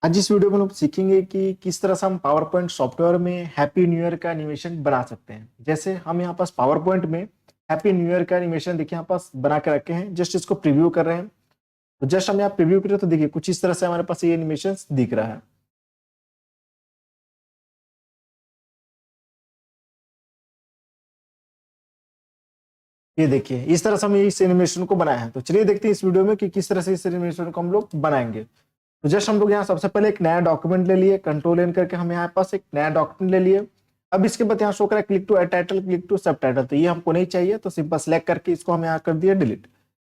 आज इस वीडियो में हम लोग सीखेंगे कि किस तरह से हम पावर पॉइंट सॉफ्टवेयर में हैप्पी न्यू ईयर का एनिमेशन बना सकते हैं। जैसे हम यहाँ पास पावर पॉइंट में हैप्पी न्यू ईयर का एनिमेशन देखिए यहाँ पास बना के रखे हैं, जस्ट इसको प्रीव्यू कर रहे हैं। तो जस्ट हम यहाँ प्रीव्यू करें तो देखिए कुछ इस तरह से हमारे पास ये एनिमेशन दिख रहा है। ये देखिए इस तरह से हम इस एनिमेशन को बनाए हैं। तो चलिए देखते हैं इस वीडियो में कि किस तरह से इस एनिमेशन को हम लोग बनाएंगे। तो जस्ट हम लोग यहाँ सबसे पहले एक नया डॉक्यूमेंट ले लिए, कंट्रोल एन करके हम यहाँ पास एक नया डॉक्यूमेंट ले लिए। अब इसके बाद यहाँ शो करा click to add title, click to subtitle, तो ये हमको नहीं चाहिए, तो सिंपल सेलेक्ट करके इसको हम यहाँ कर दिए डिलीट।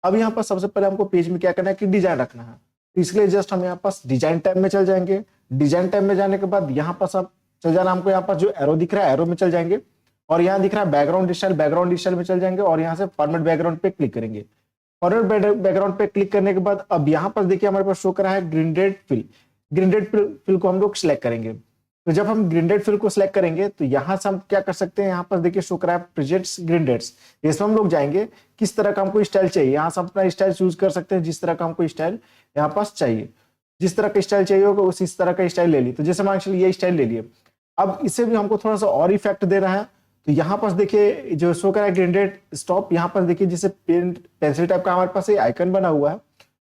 अब यहाँ पर सबसे पहले हमको पेज में क्या करना है कि डिजाइन रखना है। तो इसके लिए जस्ट हम यहाँ पास डिजाइन टैब में चल जाएंगे। डिजाइन टैब में जाने के बाद यहाँ पास अब चल जाना, हमको यहाँ पास जो एरो दिख रहा है एरो में चल जाएंगे, और यहाँ दिख रहा है बैकग्राउंड स्टाइल में चल जाएंगे, और यहाँ से फॉर्मेट बैकग्राउंड पे क्लिक करेंगे। फॉरवर्ड बैकग्राउंड पे क्लिक करने के बाद अब यहाँ पर देखिए हमारे पास शो करा है ग्रीनडेड फिल। ग्रीनडेड फिल को हम लोग सिलेक्ट करेंगे। तो जब हम ग्रीनडेड फिल को सिलेक्ट करेंगे तो यहाँ से हम क्या कर सकते हैं, यहाँ पर देखिए शो करा है प्रेजेंट्स ग्रीनडेड्स। इसमें हम लोग जाएंगे किस तरह का हमको स्टाइल चाहिए, यहाँ से अपना स्टाइल चूज कर सकते हैं, जिस तरह का हमको स्टाइल यहाँ पास चाहिए। जिस तरह का स्टाइल चाहिए होगा उसी तरह का स्टाइल ले ली। तो जैसे मान ये स्टाइल ले लिए। अब इसे भी हमको थोड़ा सा और इफेक्ट दे रहा है। तो यहाँ पास देखिए जो शो करा है ग्रेडेड स्टॉप, यहाँ पास देखिए जैसे पेन पेंसिल टाइप का हमारे पास आइकन बना हुआ है।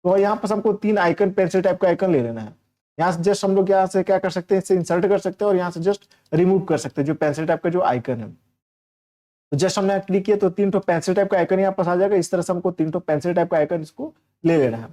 तो यहाँ पास हमको 3 आइकन पेंसिल टाइप का आइकन ले लेना है। यहाँ से जस्ट हम लोग यहाँ से क्या कर सकते हैं, इसे इंसर्ट कर सकते हैं और यहाँ से जस्ट रिमूव कर सकते हैं जो पेंसिल टाइप का जो आइकन है। तो जस्ट हमने क्लिक किया तो 3 ठो पेंसिल टाइप का आइकन यहाँ पास आ जाएगा। इस तरह से हमको 3 ठो पेंसिल टाइप का आइकन इसको ले लेना है।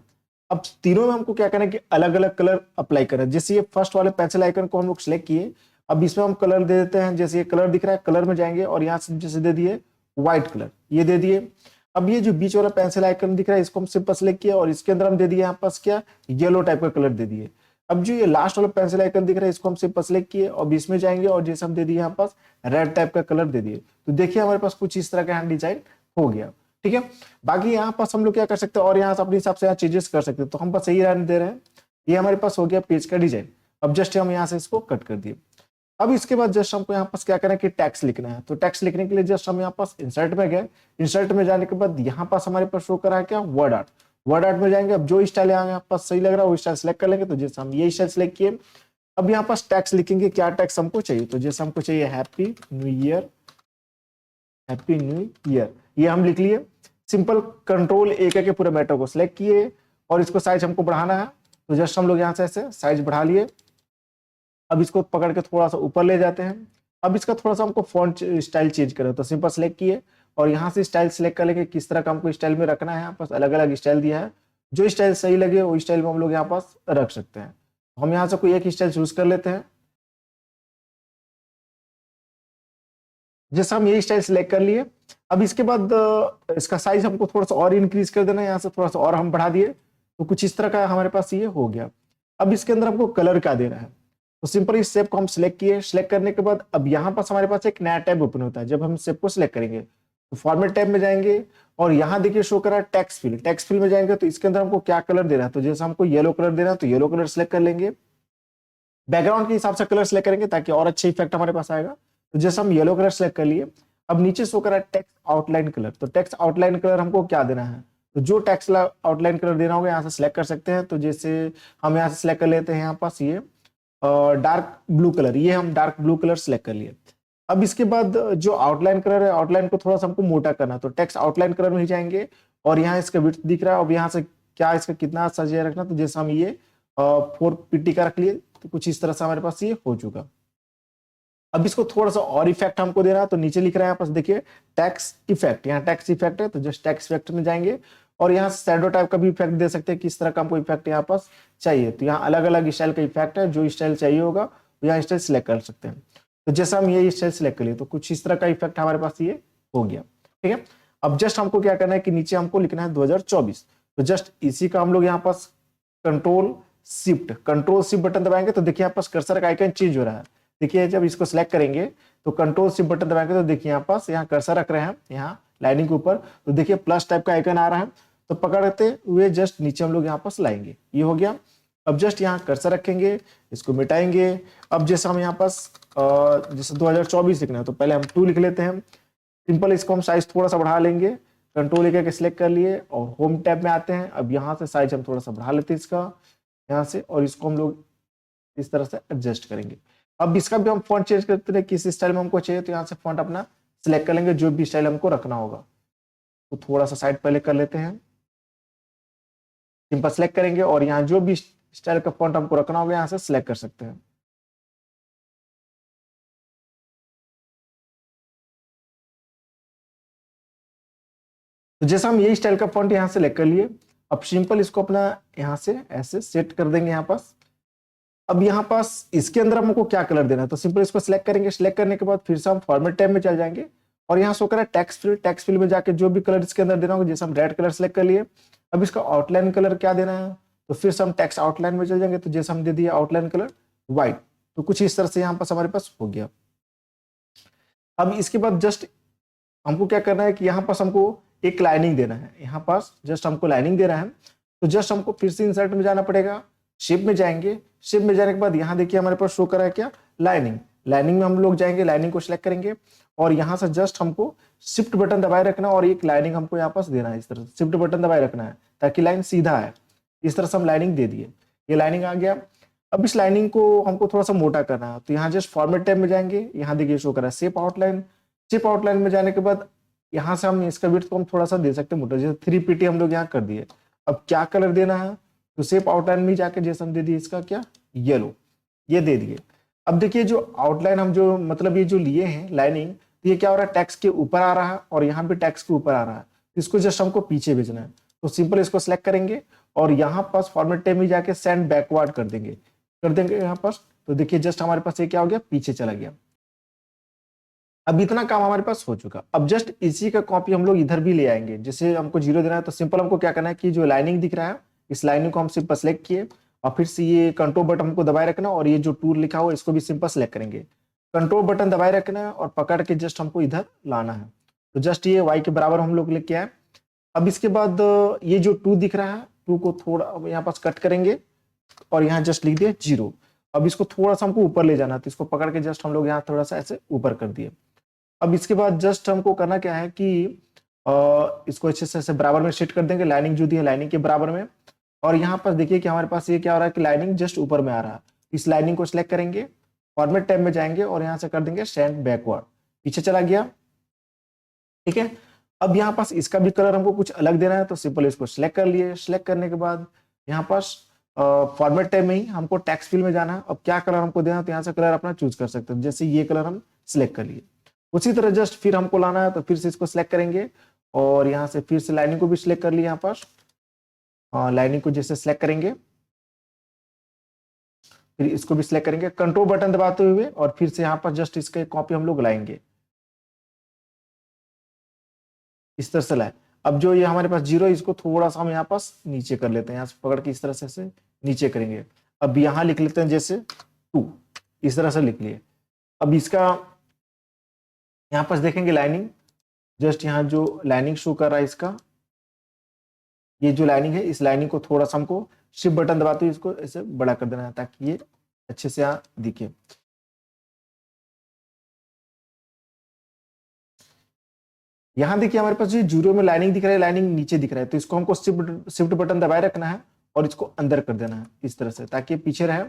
अब तीनों में हमको क्या करना है कि अलग अलग कलर अप्लाई करना है। जैसे ये फर्स्ट वाले पेंसिल आइकन को हम लोग सिलेक्ट किए, अब इसमें हम कलर दे देते हैं। जैसे ये कलर दिख रहा है, कलर में जाएंगे और यहाँ से जैसे दे दिए व्हाइट कलर, ये दे दिए। अब ये जो बीच वाला पेंसिल आइकन दिख रहा है इसको हम सिंपल सेलेक्ट किया और इसके अंदर हम दे दिए यहाँ पास क्या येलो टाइप का कलर दे दिए। अब जो ये लास्ट वाला पेंसिल आइकन दिख रहा है इसको हम सिंपल सेलेक्ट किए और इसमें जाएंगे और जैसे हम दे दिए यहाँ पास रेड टाइप का कलर दे दिए। तो देखिए हमारे पास कुछ इस तरह का डिजाइन हो गया। ठीक है, बाकी यहाँ पास हम लोग क्या कर सकते हैं और यहाँ से अपने हिसाब से यहाँ चेंजेस कर सकते हैं। तो हम बस यही रहने दे रहे हैं। ये हमारे पास हो गया पेज का डिजाइन। अब जस्ट हम यहाँ से इसको कट कर दिए। अब इसके बाद जस्ट हमको यहाँ पास क्या करना है कि टैक्स लिखना है। तो टैक्स लिखने के लिए जस्ट हम यहाँ पास इंसर्ट में गए। इंसर्ट में जाने के बाद यहाँ पास हमारे पास शो करा है क्या वर्ड आर्ट। वर्ड आर्ट में जाएंगे। अब जो स्टाइल यहाँ पास सही लग रहा है वो स्टाइल सेलेक्ट कर लेंगे। तो जैसे हम ये स्टाइल सेलेक्ट किए, अब यहाँ पास टैक्स लिखेंगे, क्या टैक्स हमको चाहिए। तो जैसे हमको चाहिए happy new year, happy new year, ये हम लिख लिए। सिंपल कंट्रोल ए करके पूरे मैटर को सिलेक्ट किए और इसको साइज हमको बढ़ाना है। तो जस्ट हम लोग यहाँ से ऐसे साइज बढ़ा लिए। अब इसको पकड़ के थोड़ा सा ऊपर ले जाते हैं। अब इसका थोड़ा सा हमको फॉन्ट स्टाइल चेंज करें। तो सिंपल सेलेक्ट किए और यहाँ से स्टाइल सेलेक्ट कर लेंगे किस तरह का हमको स्टाइल में रखना है। यहाँ पास अलग अलग स्टाइल दिया है, जो स्टाइल सही लगे वो स्टाइल में हम लोग यहाँ पास रख सकते हैं। हम यहाँ से कोई एक स्टाइल चूज कर लेते हैं। जैसे हम ये स्टाइल सेलेक्ट कर लिए। अब इसके बाद इसका साइज हमको थोड़ा सा और इंक्रीज कर देना है। यहाँ से थोड़ा सा और हम बढ़ा दिए तो कुछ इस तरह का हमारे पास ये हो गया। अब इसके अंदर हमको कलर क्या देना है। तो सिंपल इस शेप को हम सिलेक्ट किए। सिलेक्ट करने के बाद अब यहाँ पास हमारे पास एक नया टैब ओपन होता है। जब हम शेप को सिलेक्ट करेंगे तो फॉर्मेट टैब में जाएंगे और यहाँ देखिए शो करा टेक्स्ट फिल। टेक्स्ट फिल में जाएंगे तो इसके अंदर हमको क्या कलर देना है। तो जैसे हमको येलो कलर देना है तो येलो कलर सिलेक्ट कर लेंगे। बैकग्राउंड के हिसाब से कलर सिलेक्ट करेंगे ताकि और अच्छे इफेक्ट हमारे पास आएगा। तो जैसे हम येलो कलर सेलेक्ट कर लिए, अब नीचे शो करा टेक्स्ट आउटलाइन कलर। तो टेक्स्ट आउटलाइन कलर हमको क्या देना है। तो जो टेक्स्ट आउटलाइन कलर देना होगा यहाँ से सिलेक्ट कर सकते हैं। तो जैसे हम यहाँ से सिलेक्ट कर लेते हैं यहाँ पास ये डार्क ब्लू कलर, ये हम डार्क ब्लू कलर सिलेक्ट कर लिए। अब इसके बाद जो आउटलाइन कलर है, आउटलाइन को थोड़ा सा हमको मोटा करना है। तो टेक्स्ट आउटलाइन कलर में ही जाएंगे और यहाँ इसका विड्थ दिख रहा है। अब यहाँ से क्या इसका कितना सजिए रखना। तो जैसे हम ये 4 पीटी का रख लिए तो कुछ इस तरह से हमारे पास ये हो चुका। अब इसको थोड़ा सा और इफेक्ट हमको देना है। तो नीचे लिख रहा है यहाँ पास देखिए टैक्स इफेक्ट, यहाँ टैक्स इफेक्ट है। तो जस्ट टैक्स इफेक्ट में जाएंगे और यहाँ शैडो टाइप का भी इफेक्ट दे सकते हैं, किस तरह का हमको इफेक्ट यहाँ पास चाहिए। तो यहाँ अलग अलग स्टाइल का इफेक्ट है, जो स्टाइल चाहिए होगा वो यहाँ स्टाइल सिलेक्ट कर सकते हैं। तो जैसे हम ये स्टाइल सिलेक्ट कर लिए तो कुछ इस तरह का इफेक्ट हमारे पास ये हो गया। ठीक है, अब जस्ट हमको क्या करना है कि नीचे हमको लिखना है 2024। तो जस्ट इसी का हम लोग यहाँ पास कंट्रोल शिफ्ट बटन दबाएंगे तो देखिए यहाँ पास कर्सर का आइकन चेंज हो रहा है। देखिए जब इसको सिलेक्ट करेंगे तो कंट्रोल शिफ्ट बटन दबाएंगे तो देखिए यहाँ पास यहाँ कर्सर रख रहे हैं यहाँ लाइनिंग के ऊपर, तो देखिए प्लस टाइप का आइकन आ रहा है। तो पकड़ते हुए जस्ट नीचे हम लोग यहाँ पास लाएंगे, ये हो गया। अब जस्ट यहाँ कर्सर रखेंगे, इसको मिटाएंगे। अब जैसे हम यहाँ पास जैसे 2024 लिखना है तो पहले हम 2 लिख लेते हैं। सिंपल इसको हम साइज थोड़ा सा बढ़ा लेंगे, कंट्रोल लेकर के सिलेक्ट कर लिए और होम टैब में आते हैं। अब यहाँ से साइज हम थोड़ा सा बढ़ा लेते हैं इसका यहाँ से, और इसको हम लोग इस तरह से एडजस्ट करेंगे। अब इसका भी हम फॉन्ट चेंज करते रहे, किस स्टाइल में हमको चाहिए तो यहाँ से फॉन्ट अपना सिलेक्ट कर लेंगे, जो भी स्टाइल हमको रखना होगा। तो थोड़ा सा साइड पहले कर लेते हैं, सिंपल सेलेक्ट करेंगे और यहाँ जो भी स्टाइल का फॉन्ट हमको रखना होगा यहाँ से सिलेक्ट कर सकते हैं। तो जैसा हम ये स्टाइल का फॉन्ट यहाँ से सेलेक्ट कर लिए, अब सिंपल इसको अपना यहाँ से ऐसे सेट कर देंगे यहाँ पास। अब यहाँ पास इसके अंदर हमको क्या कलर देना है, तो सिंपल इसको सिलेक्ट करेंगे। सिलेक्ट करने के बाद फिर से हम फॉर्मेट टैब में चल जाएंगे और यहाँ शो करा टेक्स्ट फील्ड, टेक्स्ट फील्ड में जाके जो भी कलर इसके अंदर देना होगा, जैसे हम रेड कलर सेलेक्ट कर लिए। अब इसका आउटलाइन कलर क्या देना है, तो फिर से हम टेक्स्ट आउटलाइन में चल जाएंगे, तो जैसे हम दे दिया आउटलाइन कलर व्हाइट। तो कुछ इस तरह से यहाँ पास हमारे पास हो गया। अब इसके बाद जस्ट हमको क्या करना है कि यहाँ पास हमको एक लाइनिंग देना है, यहाँ पास जस्ट हमको लाइनिंग देना है। तो जस्ट हमको फिर से इंसर्ट में जाना पड़ेगा, शेप में जाएंगे। शेप में जाने के बाद यहाँ देखिए हमारे पास शो करा है क्या, लाइनिंग। लाइनिंग में हम लोग जाएंगे, लाइनिंग को सिलेक्ट करेंगे और यहाँ से जस्ट हमको शिफ्ट बटन दबाए रखना और एक लाइनिंग हमको यहाँ पास देना है। इस तरह से शिफ्ट बटन दबाए रखना है ताकि लाइन सीधा आए। इस तरह से हम लाइनिंग दे दिए, ये लाइनिंग आ गया। अब इस लाइनिंग को हमको थोड़ा सा मोटा करना है, तो यहाँ जस्ट फॉर्मेट टैब में जाएंगे, यहाँ देखिए शो करा है शेप आउटलाइन। शेप आउटलाइन में जाने के बाद यहाँ से हम इसका विड्थ को हम थोड़ा सा दे सकते हैं मोटा, जैसे 3 pt हम लोग यहाँ कर दिए। अब क्या कलर देना है, तो शेप आउटलाइन में जाके जैसे हम दे दिए इसका क्या, येलो, ये दे दिए। अब देखिए जो आउटलाइन हम जो मतलब ये जो लिए हैं लाइनिंग, तो ये क्या हो रहा है, टेक्स्ट के ऊपर आ रहा है और यहाँ पे टेक्स्ट के ऊपर आ रहा है। इसको जस्ट हमको पीछे भेजना है, तो सिंपल इसको सिलेक्ट करेंगे और यहाँ पास फॉर्मेट टैब में जाके सेंड बैकवर्ड कर देंगे यहाँ पास। तो देखिए जस्ट हमारे पास ये क्या हो गया, पीछे चला गया। अब इतना काम हमारे पास हो चुका। अब जस्ट इसी का कॉपी हम लोग इधर भी ले आएंगे। जैसे हमको 0 देना है, तो सिंपल हमको क्या करना है कि जो लाइनिंग दिख रहा है, इस लाइनिंग को हम सिंपल सेलेक्ट किए और फिर से ये कंट्रोल बटन हमको दबाए रखना और ये जो टूल लिखा हुआ इसको भी सिंपल सेलेक्ट करेंगे। कंट्रोल बटन दबाए रखना है और पकड़ के जस्ट हमको इधर लाना है। तो जस्ट ये y के बराबर हम लोग लेके आए। अब इसके बाद ये जो 2 दिख रहा है, 2 को थोड़ा यहाँ पास कट करेंगे और यहाँ जस्ट लिख दिया 0। अब इसको थोड़ा सा हमको ऊपर ले जाना है, तो इसको पकड़ के जस्ट हम लोग यहाँ थोड़ा सा ऐसे ऊपर कर दिए। अब इसके बाद जस्ट हमको करना क्या है कि इसको अच्छे से ऐसे बराबर में सेट कर देंगे, लाइनिंग जो दी है लाइनिंग के बराबर में। और यहाँ पर देखिए कि हमारे पास ये क्या हो रहा है कि लाइनिंग जस्ट ऊपर में आ रहा है। इस लाइनिंग को सिलेक्ट करेंगे, फॉर्मेट टैब में जाएंगे और यहाँ से कर देंगे सेंड बैकवर्ड, पीछे चला गया। ठीक है, अब यहाँ पास इसका भी कलर हमको कुछ अलग देना है, तो सिंपल इसको सिलेक्ट कर लिए। सिलेक्ट करने के बाद यहाँ पास फॉर्मेट टैब में ही हमको टेक्स्ट फील्ड में जाना है। अब क्या कलर हमको देना है, तो यहाँ से कलर अपना चूज कर सकते हैं, जैसे ये कलर हम सिलेक्ट कर लिए। उसी तरह जस्ट फिर हमको लाना है, तो फिर से इसको सिलेक्ट करेंगे और यहाँ से फिर से लाइनिंग को भी सिलेक्ट कर लिया। यहाँ पास लाइनिंग को जैसे सिलेक्ट करेंगे, फिर इसको भी सिलेक्ट करेंगे कंट्रोल बटन दबाते हुए और फिर से यहाँ पर जस्ट इसका कॉपी हम लोग लाएंगे, इस तरह से लाए। अब जो ये हमारे पास 0 इसको थोड़ा सा हम यहाँ पास नीचे कर लेते हैं, यहाँ से पकड़ के इस तरह से नीचे करेंगे। अब यहाँ लिख लेते हैं जैसे 2, इस तरह से लिख लिए। अब इसका यहाँ पास देखेंगे लाइनिंग, जस्ट यहाँ जो लाइनिंग शो कर रहा है इसका, ये जो लाइनिंग है, इस लाइनिंग को थोड़ा सा हमको शिफ्ट बटन दबाते हुए इसको ऐसे बड़ा कर देना है ताकि ये अच्छे से यहाँ दिखे। यहाँ देखिए हमारे पास जो 0 में लाइनिंग दिख रहा है, लाइनिंग नीचे दिख रहा है, तो इसको हमको शिफ्ट बटन दबाए रखना है और इसको अंदर कर देना है इस तरह से ताकि पीछे रहे।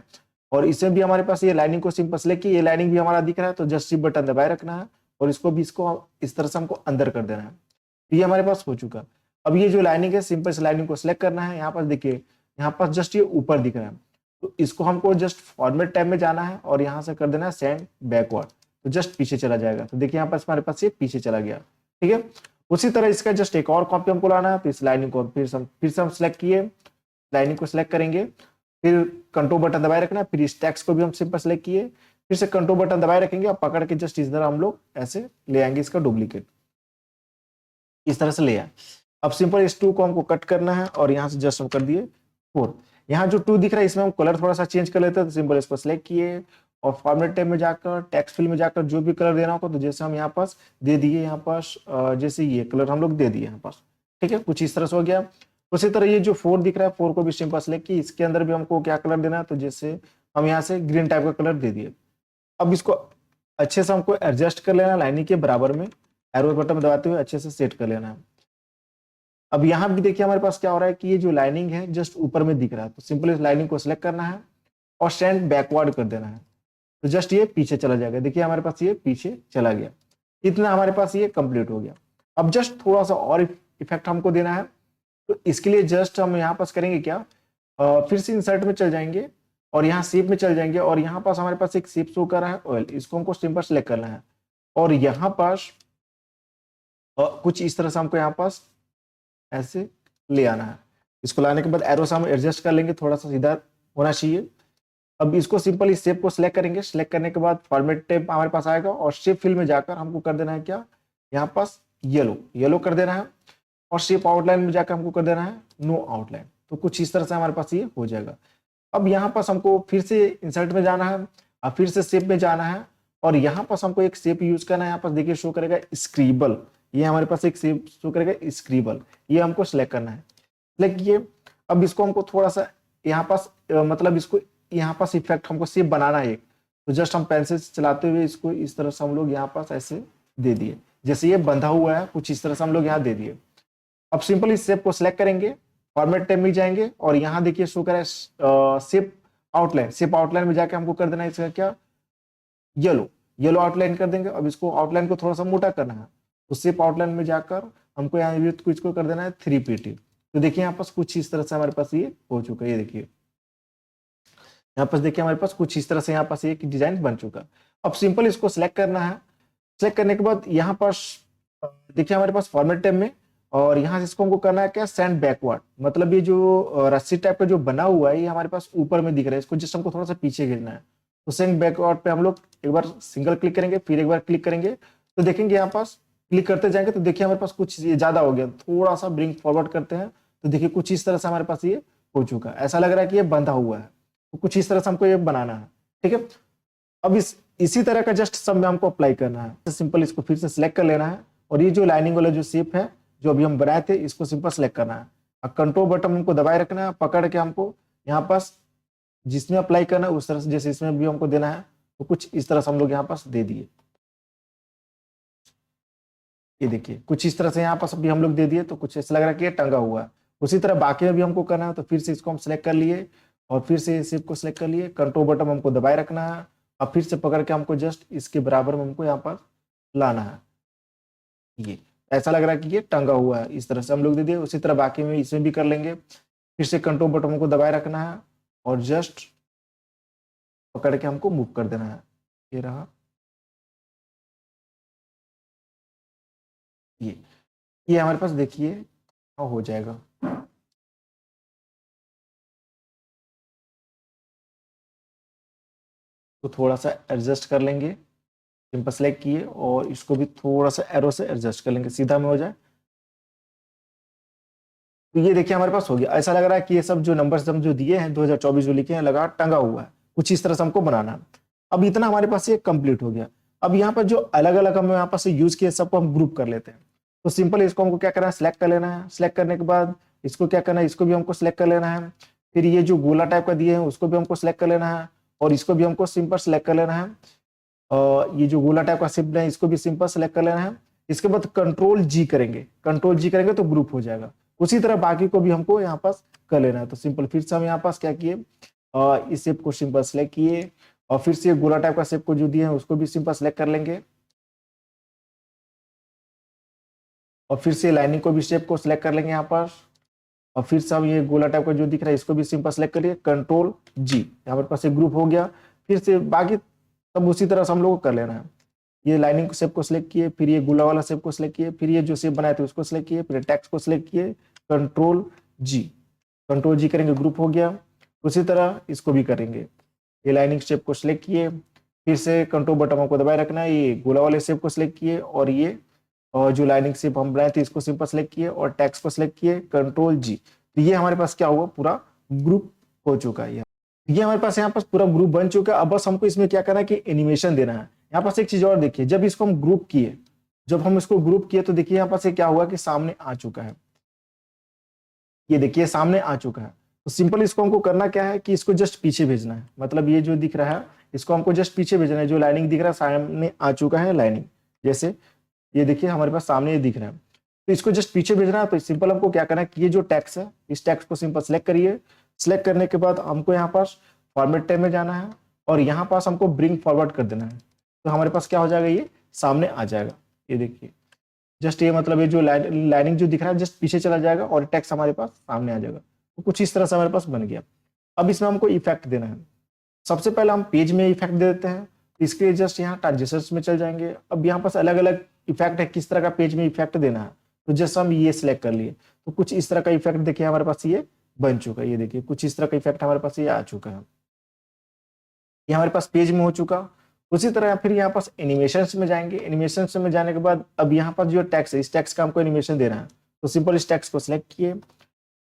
और इसमें भी हमारे पास ये लाइनिंग को सिंपल सेलेक्ट की, ये लाइनिंग भी हमारा दिख रहा है, तो जस्ट शिफ्ट बटन दबाए रखना है और इसको भी इसको इस तरह से हमको अंदर कर देना है। ये हमारे पास हो चुका। अब ये जो लाइनिंग है, सिंपल से लाइनिंग को सिलेक्ट करना है। यहाँ पास देखिए, यहाँ पास जस्ट ये ऊपर दिख रहा है, तो इसको हमको जस्ट फॉर्मेट टैब में जाना है और यहाँ से कर देना है सेंड बैकवर्ड, तो जस्ट पीछे चला जाएगा। तो देखिए यहाँ पास हमारे पास ये पीछे चला गया। ठीक है, उसी तरह इसका जस्ट एक और कॉपी हमको लाना है, तो इस लाइनिंग को फिर से हम सिलेक्ट किए, लाइनिंग को सिलेक्ट करेंगे, फिर कंट्रोल बटन दबाए रखना, फिर इस टेक्स्ट को भी हम सिंपल सेलेक्ट किए, फिर से कंट्रोल बटन दबाए रखेंगे और पकड़ के जस्ट इस तरह हम लोग ऐसे ले आएंगे इसका डुप्लीकेट, इस तरह से ले आए। अब सिंपल इस 2 को हमको कट करना है और यहाँ से जस्ट हम कर दिए 4। यहाँ जो 2 दिख रहा है इसमें हम कलर थोड़ा सा चेंज कर लेते हैं, तो सिंपल इसको सिलेक्ट किए और फॉर्मेट टैब में जाकर टेक्स्ट फील्ड में जाकर जो भी कलर देना होगा, तो जैसे हम यहाँ पास दे दिए, यहाँ पास जैसे ये कलर हम लोग दे दिए यहाँ पास। ठीक है, कुछ इस तरह से हो गया। उसी तरह ये जो 4 दिख रहा है, 4 को भी सिंपल सेलेक्ट की, इसके अंदर भी हमको क्या कलर देना है, तो जैसे हम यहाँ से ग्रीन टाइप का कलर दे दिए। अब इसको अच्छे से हमको एडजस्ट कर लेना, लाइनिंग के बराबर में एरो बटन दबाते हुए अच्छे से सेट कर लेना है। अब यहाँ भी देखिए हमारे पास क्या हो रहा है कि ये जो लाइनिंग है जस्ट ऊपर में दिख रहा है, तो सिंपल इस लाइनिंग को सिलेक्ट करना है और सेंड बैकवर्ड कर देना है, तो जस्ट ये पीछे चला जाएगा। देखिए हमारे पास ये पीछे चला गया। इतना हमारे पास ये कंप्लीट हो गया। अब जस्ट थोड़ा सा और इफेक्ट हमको देना है, तो इसके लिए जस्ट हम यहाँ पास करेंगे क्या, फिर से इंसर्ट में चल जाएंगे और यहाँ शेप में चल जाएंगे और यहाँ पास हमारे पास एक शेप शो कर रहा है ऑयल, इसको हमको सिंपल सेलेक्ट करना है और यहाँ पास कुछ इस तरह से हमको यहाँ पास ऐसे ले आना है। इसको लाने के बाद एरो से हम एडजस्ट कर लेंगे, थोड़ा सा सीधा होना चाहिए। अब इसको सिंपल इस शेप को सिलेक्ट करेंगे, सिलेक्ट करने के बाद फॉर्मेट टैब हमारे पास आएगा और शेप फिल में जाकर हमको कर देना है क्या, यहाँ पास येलो कर देना है और शेप आउटलाइन में जाकर हमको कर देना है नो आउटलाइन। तो कुछ इस तरह से हमारे पास ये हो जाएगा। अब यहाँ पास हमको फिर से इंसर्ट में जाना है और फिर से शेप में जाना है और यहाँ पास हमको एक शेप यूज करना है। यहाँ पास देखिए शो करेगा स्क्रीबल, ये हमारे पास एक शेप शो करेगा स्क्रीबल, ये हमको सिलेक्ट करना है। सिलेक्ट किए, अब इसको हमको थोड़ा सा यहाँ पास मतलब इसको यहाँ पास इफेक्ट हमको शेप बनाना है एक, तो जस्ट हम पेंसिल से चलाते हुए इसको इस तरह से हम लोग यहाँ पास ऐसे दे दिए, जैसे ये बंधा हुआ है कुछ इस तरह से हम लोग यहाँ दे दिए। अब सिंपल इस शेप को सिलेक्ट करेंगे, फॉर्मेट टैब में जाएंगे और यहाँ देखिए शो करे शेप आउटलाइन में जाके हमको कर देना है इसका क्या, येलो आउटलाइन कर देंगे। अब इसको आउटलाइन को थोड़ा सा मोटा करना है, तो शेप आउटलाइन में जाकर हमको यहाँ विड्थ को इसको कर देना है 3pt। तो देखिए यहाँ पास कुछ इस तरह से हमारे पास ये हो चुका है। ये देखिए यहाँ पास देखिए हमारे पास कुछ इस तरह से यहाँ पास एक डिजाइन बन चुका। अब सिंपल इसको सिलेक्ट करना है, सिलेक्ट करने के बाद यहाँ पास देखिए हमारे पास फॉर्मेट टैब में और यहाँ से इसको हमको करना है क्या, सेंड बैकवर्ड। मतलब ये जो रस्सी टाइप का जो बना हुआ है ये हमारे पास ऊपर में दिख रहा है, इसको जस्ट हमको थोड़ा सा पीछे गिरना है। तो सेंड बैकवर्ड पे हम लोग एक बार सिंगल क्लिक करेंगे, फिर एक बार क्लिक करेंगे, तो देखेंगे यहाँ पास क्लिक करते जाएंगे तो देखिए हमारे पास कुछ ये ज्यादा हो गया। थोड़ा सा ब्रिंग फॉरवर्ड करते हैं तो देखिए कुछ इस तरह से हमारे पास ये हो चुका है। ऐसा लग रहा है कि ये बंधा हुआ है, तो कुछ इस तरह से हमको ये बनाना है। ठीक है, अब इसी तरह का जस्ट सब में हमको अप्लाई करना है। सिंपल इसको फिर से सिलेक्ट कर लेना है और ये जो लाइनिंग वाला जो शेप है जो अभी हम बनाए थे इसको सिंपल सेलेक्ट करना है और कंट्रोल बटन हमको दबाए रखना है, पकड़ के हमको यहाँ पास जिसमें अप्लाई करना है उस तरह से, जैसे इसमें भी हमको देना है तो कुछ इस तरह से हम लोग यहाँ पास दे दिए। ये देखिए कुछ इस तरह से यहाँ पास अभी हम लोग दे दिए, तो कुछ ऐसा लग रहा है कि ये टंगा हुआ है। उसी तरह बाकी में भी हमको करना है, तो फिर से इसको हम सिलेक्ट कर लिए और फिर से शेप को सिलेक्ट कर लिए, कंट्रोल बटन हमको दबाए रखना है और फिर से पकड़ के हमको जस्ट इसके बराबर में हमको यहाँ पर लाना है। ये ऐसा लग रहा है कि ये टंगा हुआ है, इस तरह से हम लोग दे दिए। उसी तरह बाकी में इसमें भी कर लेंगे, फिर से कंट्रोल बटन को दबाए रखना है और जस्ट पकड़ के हमको मूव कर देना है। ये रहा, ये हमारे पास देखिए हो जाएगा। तो थोड़ा सा एडजस्ट कर लेंगे, सिंपल सेलेक्ट किए और इसको भी थोड़ा सा एरो से एडजस्ट कर लेंगे, सीधा में हो जाए। तो ये देखिए हमारे पास हो गया। ऐसा लग रहा है कि ये सब जो नंबर्स हम जो दिए हैं 2024 जो लिखे हैं लगा टंगा हुआ है, कुछ इस तरह से हमको बनाना है। अब इतना हमारे पास ये कंप्लीट हो गया। अब यहाँ पर जो अलग अलग हम यहाँ पास यूज किए सबको हम ग्रुप कर लेते हैं। तो सिंपल इसको हमको क्या करना है, सिलेक्ट कर लेना है। सिलेक्ट करने के बाद इसको क्या करना है, इसको भी हमको सिलेक्ट कर लेना है। फिर ये जो गोला टाइप का दिए हैं उसको भी हमको सिलेक्ट कर लेना है और इसको भी हमको सिंपल सिलेक्ट कर लेना है। ये जो गोला टाइप का शेप है इसको भी सिंपल सेलेक्ट कर लेना है। इसके बाद कंट्रोल जी करेंगे, कंट्रोल जी करेंगे तो ग्रुप हो जाएगा। उसी तरह बाकी को भी हमको यहाँ पास कर लेना है। तो सिंपल फिर से हम यहाँ पास क्या किए, इस शेप को सिंपल सेलेक्ट किए और फिर से गोला टाइप का शेप को जो दिए हैं उसको भी सिंपल सेलेक्ट कर लेंगे और फिर से लाइनिंग को भी शेप को सिलेक्ट कर लेंगे यहाँ पर और फिर से हम ये गोला टाइप का जो दिख रहा है इसको भी सिंपल सेलेक्ट करिए, कंट्रोल जी, हमारे पास एक ग्रुप हो गया। फिर से बाकी सब उसी तरह से हम लोग को कर लेना है। ये लाइनिंग को शेप को सिलेक्ट किए, फिर ये गोला वाला शेप को सिलेक्ट किए, फिर ये जो शेप बनाए थे उसको सिलेक्ट किए, फिर टेक्स्ट को सिलेक्ट किए, कंट्रोल जी करेंगे, ग्रुप हो गया। उसी तरह इसको भी करेंगे, ये लाइनिंग शेप को सिलेक्ट किए, फिर से कंट्रोल बटन को दबाए रखना है, ये गोला वाले शेप को सिलेक्ट किए और ये जो लाइनिंग शेप हम बनाए थे इसको सिंपल सेलेक्ट किए और टेक्स्ट को सिलेक्ट किए, कंट्रोल जी। तो ये हमारे पास क्या हुआ, पूरा ग्रुप हो चुका है। ये हमारे पास यहाँ पास पूरा ग्रुप बन चुका है। अब बस हमको इसमें क्या करना है कि एनिमेशन देना है। यहाँ पास एक चीज और देखिए, जब इसको हम ग्रुप किए, जब हम इसको ग्रुप किए तो देखिए यहाँ पास क्या हुआ कि सामने आ चुका है। ये देखिए सामने आ चुका है। तो सिंपल इसको हमको करना क्या है कि इसको जस्ट पीछे भेजना है। मतलब ये जो दिख रहा है इसको हमको जस्ट पीछे भेजना है। जो लाइनिंग दिख रहा है सामने आ चुका है लाइनिंग, जैसे ये देखिए हमारे पास सामने ये दिख रहा है, तो इसको जस्ट पीछे भेजना है। तो सिंपल हमको क्या करना है कि ये जो टेक्स्ट है इस टेक्स्ट को सिंपल सेलेक्ट करिए। सेलेक्ट करने के बाद हमको यहाँ पास फॉर्मेट टैब में जाना है और यहाँ पास हमको ब्रिंग फॉरवर्ड कर देना है। तो हमारे पास क्या हो जाएगा, ये सामने आ जाएगा। ये देखिए जस्ट ये मतलब ये जो लाइनिंग जो दिख रहा है जस्ट पीछे चला जाएगा और टेक्स्ट हमारे पास सामने आ जाएगा। तो कुछ इस तरह से हमारे पास बन गया। अब इसमें हमको इफेक्ट देना है। सबसे पहले हम पेज में इफेक्ट दे देते हैं। इसके लिए जस्ट यहाँ ट्रांजिशंस में चल जाएंगे। अब यहाँ पास अलग अलग इफेक्ट है, किस तरह का पेज में इफेक्ट देना है। तो जस्ट हम ये सिलेक्ट कर लिए तो कुछ इस तरह का इफेक्ट देखिए हमारे पास ये बन चुका है। ये देखिए कुछ इस तरह का इफेक्ट हमारे पास ये आ चुका है। ये हमारे पास पेज में हो चुका। उसी तरह फिर यहाँ पास एनिमेशंस में जाएंगे। एनिमेशंस में जाने के बाद अब यहाँ पास जो टेक्स्ट है, इस टेक्स्ट का हमको एनिमेशन देना है। तो सिंपल इस टेक्स्ट को सिलेक्ट किए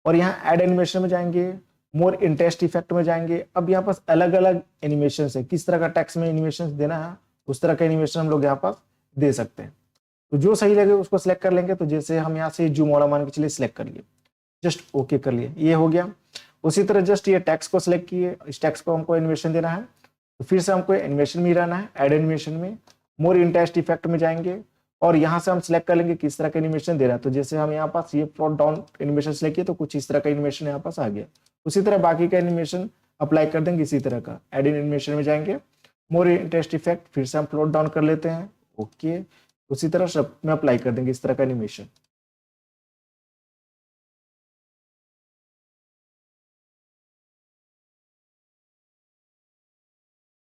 और यहाँ ऐड एनिमेशन में जाएंगे, मोर इंटरेस्ट इफेक्ट में जाएंगे। अब यहाँ पास अलग अलग एनिमेशन है, किस तरह का टेक्स्ट में एनिमेशन देना है उस तरह का एनिमेशन हम लोग यहाँ पास दे सकते हैं। तो जो सही लगे उसको सिलेक्ट कर लेंगे। तो जैसे हम यहाँ से जूम वाला मान के चलिए सिलेक्ट कर लिए, जस्ट ओके कर लिए, ये हो गया। उसी तरह जस्ट ये टेक्स्ट को सिलेक्ट किए, इस टेक्स्ट को हमको एनिमेशन देना है। तो फिर से हमको एनिमेशन में रहना है, ऐड एनिमेशन में मोर इंटरेस्ट इफेक्ट में जाएंगे और यहाँ से हम सिलेक्ट कर लेंगे किस तरह का एनिमेशन दे रहा है। तो जैसे हम यहाँ पास ये फ्लोट डाउन एनिमेशन सिलेक्ट किए तो कुछ इस तरह का एनिमेशन यहाँ पास आ गया। उसी तरह बाकी का एनिमेशन अप्लाई कर देंगे इसी तरह का। ऐड एनिमेशन में जाएंगे, मोर इंटरेस्ट इफेक्ट, फिर से हम फ्लोट डाउन कर लेते हैं, ओके। उसी तरह सब में अप्लाई कर देंगे इस तरह का एनिमेशन।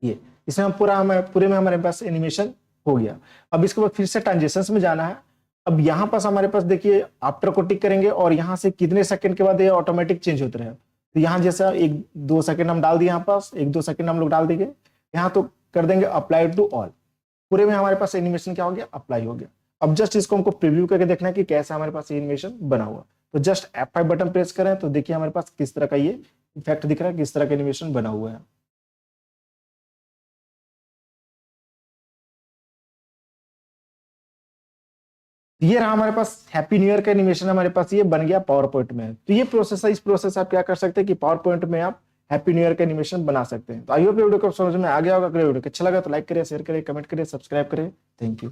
ये इसमें हम पूरे में हमारे पास एनिमेशन हो गया। अब इसके बाद फिर से ट्रांजिशंस में जाना है। अब यहाँ पास हमारे पास देखिए आफ्टर को टिक करेंगे और यहाँ से कितने सेकंड के बाद ये ऑटोमेटिक चेंज होते रहे। तो यहाँ जैसा 1-2 सेकंड हम डाल दिए, यहाँ पास 1-2 सेकंड हम लोग डाल देंगे। यहाँ तो कर देंगे अप्लाई टू ऑल। पूरे में हमारे पास एनिमेशन क्या हो गया, अप्लाई हो गया। अब जस्ट इसको हमको प्रीव्यू करके देखना है कि कैसा हमारे पास एनिमेशन बना हुआ। तो जस्ट F5 बटन प्रेस करें तो देखिए हमारे पास किस तरह का ये इफेक्ट दिख रहा है, किस तरह का एनिमेशन बना हुआ है। ये रहा हमारे पास हैप्पी न्यू ईयर का एनिमेशन हमारे पास ये बन गया पावर पॉइंट में। तो ये प्रोसेस है, इस प्रोसेस आप क्या कर सकते हैं कि पावर पॉइंट में आप हैप्पी न्यू ईयर का एनिमेशन बना सकते हैं। तो आई होप वीडियो को समझ में आ गया होगा। अगर वीडियो अच्छा लगा तो लाइक करें, शेयर करें, कमेंट करें, सब्सक्राइब करें। Thank you.